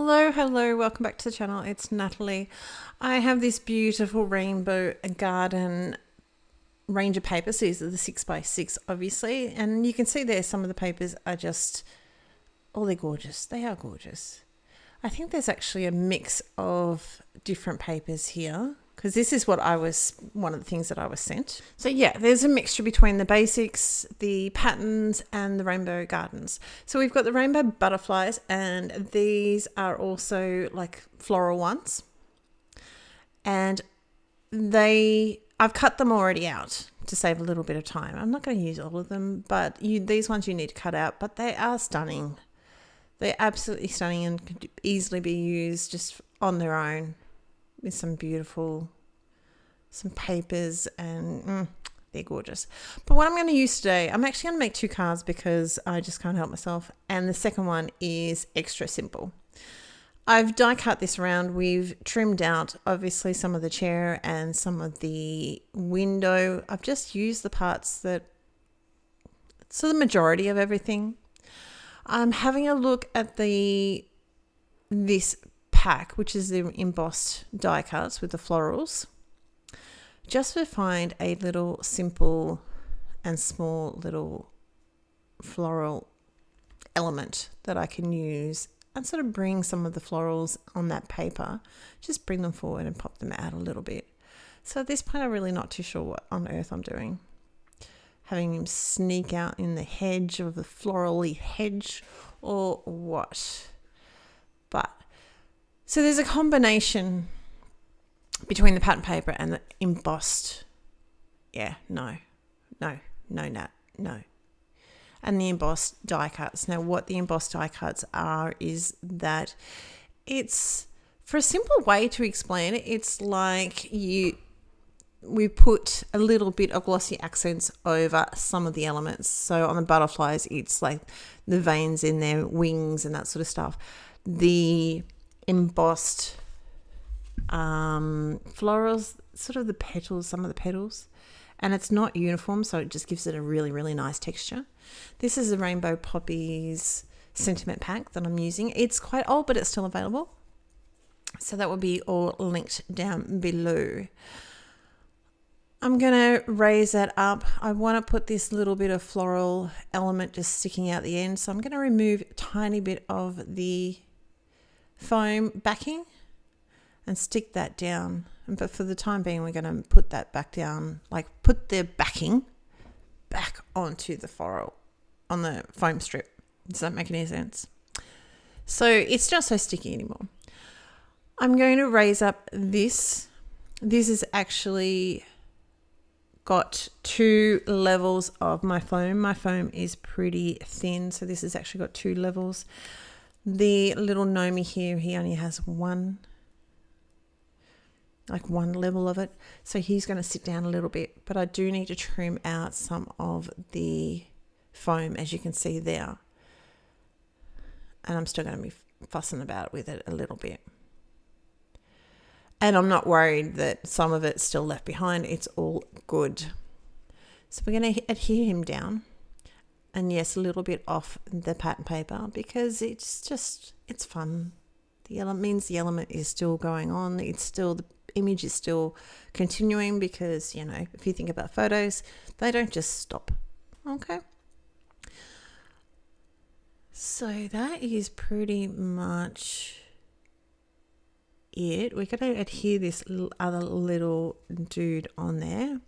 Hello, welcome back to the channel. It's Natalie. I have this beautiful rainbow garden range of papers. These are the 6x6 obviously, and you can see there some of the papers are just, oh, they're gorgeous. They are gorgeous. I think there's actually a mix of different papers here because this is one of the things that I was sent. So yeah, there's a mixture between the basics, the patterns, and the rainbow gardens. So we've got the rainbow butterflies, and these are also like floral ones. And I've cut them already out to save a little bit of time. I'm not going to use all of them, but these ones you need to cut out, but they are stunning. They're absolutely stunning and could easily be used just on their own with some papers, and they're gorgeous. But what I'm going to use today, I'm actually going to make 2 cards because I just can't help myself. And the second one is extra simple. I've die cut this around. We've trimmed out obviously some of the chair and some of the window. I've just used the parts so the majority of everything. I'm having a look at this pack, which is the embossed die cuts with the florals, just to find a little simple and small little floral element that I can use and sort of bring some of the florals on that paper, just bring them forward and pop them out a little bit. So at this point, I'm really not too sure what on earth I'm doing. Having him sneak out in the hedge of the florally hedge or what. But so there's a combination between the pattern paper and the embossed. Yeah, no. And the embossed die cuts. Now what the embossed die cuts are is that it's, for a simple way to explain it, it's like we put a little bit of glossy accents over some of the elements. So on the butterflies, it's like the veins in their wings and that sort of stuff. The embossed florals, sort of the petals, some of the petals, and it's not uniform, so it just gives it a really, really nice texture. This is the Rainbow Poppies sentiment pack that I'm using. It's quite old, but it's still available. So that will be all linked down below. I'm going to raise that up. I want to put this little bit of floral element just sticking out the end. So I'm going to remove a tiny bit of the foam backing and stick that down. But for the time being, we're going to put that back down, like put the backing back onto the floral on the foam strip. Does that make any sense? So it's not so sticky anymore. I'm going to raise up this. This is actually got 2 levels of my foam. My foam is pretty thin, so this has actually got 2 levels. The little Nomi here, he only has one level of it, so he's going to sit down a little bit, but I do need to trim out some of the foam, as you can see there, and I'm still going to be fussing about with it a little bit. And I'm not worried that some of it's still left behind. It's all good. So we're going to adhere him down. And yes, a little bit off the pattern paper because it's fun. The element is still going on. The image is still continuing because, if you think about photos, they don't just stop. Okay. So that is pretty much it. We're going to adhere this other little dude on there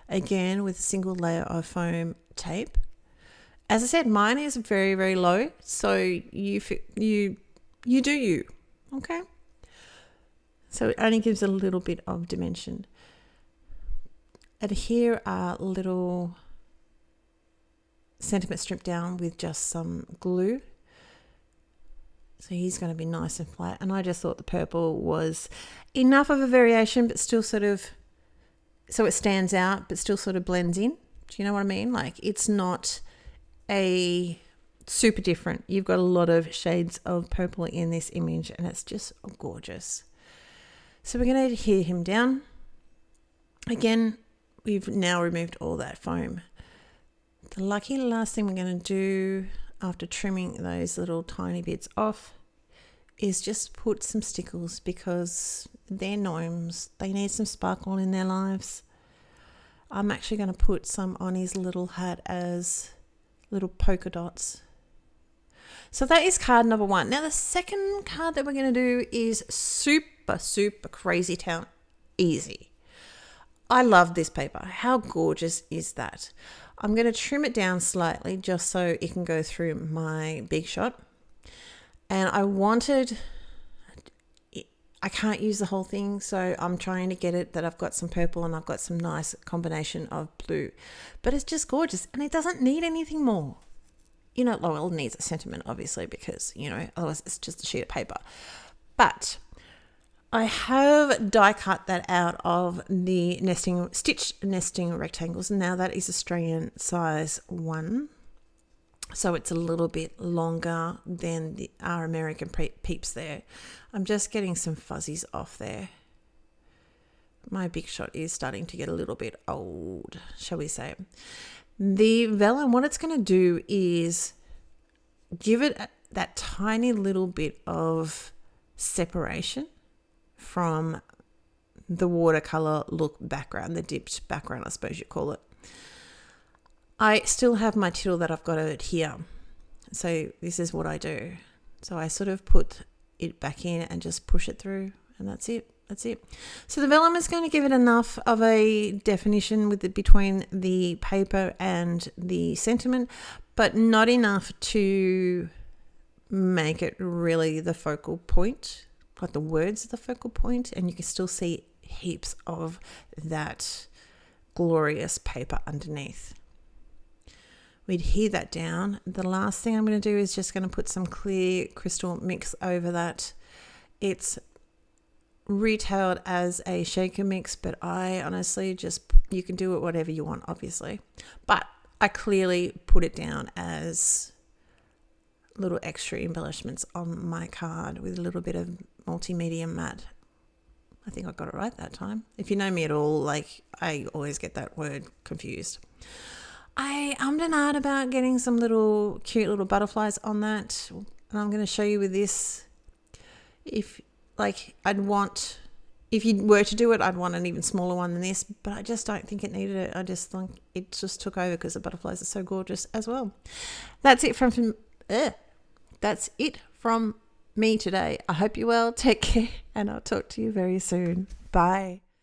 again with a single layer of foam tape. As I said, mine is very, very low, so you do you. Okay, so it only gives a little bit of dimension. Adhere a little sentiment strip down with just some glue. So he's going to be nice and flat. And I just thought the purple was enough of a variation, but still sort of, so it stands out, but still sort of blends in. Do you know what I mean? Like it's not a super different. You've got a lot of shades of purple in this image and it's just gorgeous. So we're going to adhere him down. Again, we've now removed all that foam. The lucky last thing we're going to do after trimming those little tiny bits off is just put some stickles because they're gnomes. They need some sparkle in their lives. I'm actually going to put some on his little hat as little polka dots. So that is card number 1. Now the second card that we're going to do is super, super Crazy Town Easy. I love this paper. How gorgeous is that? I'm going to trim it down slightly just so it can go through my Big Shot. And I can't use the whole thing, so I'm trying to get it that I've got some purple and I've got some nice combination of blue. But it's just gorgeous and it doesn't need anything more. You know, well, it needs a sentiment, obviously, because, you know, otherwise it's just a sheet of paper. But I have die cut that out of the stitched nesting rectangles. Now that is Australian size 1. So it's a little bit longer than our American peeps there. I'm just getting some fuzzies off there. My Big Shot is starting to get a little bit old, shall we say. The vellum, what it's going to do is give it that tiny little bit of separation from the watercolor look background, the dipped background, I suppose you call it. I still have my tittle that I've got it here. So this is what I do. So I sort of put it back in and just push it through, and that's it. That's it. So the vellum is going to give it enough of a definition between the paper and the sentiment, but not enough to make it really the focal point, like the words are the focal point, and you can still see heaps of that glorious paper underneath. We'd adhere that down. The last thing I'm going to do is just going to put some clear crystal mix over that. It's retailed as a shaker mix, but I honestly you can do it whatever you want, obviously. But I clearly put it down as little extra embellishments on my card with a little bit of multimedia matte. I think I got it right that time. If you know me at all, like, I always get that word confused. I ummed and ahed about getting some cute little butterflies on that, and I'm going to show you with this. If you were to do it, I'd want an even smaller one than this, but I just don't think it needed it. I just think it just took over because the butterflies are so gorgeous as well. That's it from me today. I hope you're well. Take care, and I'll talk to you very soon. Bye.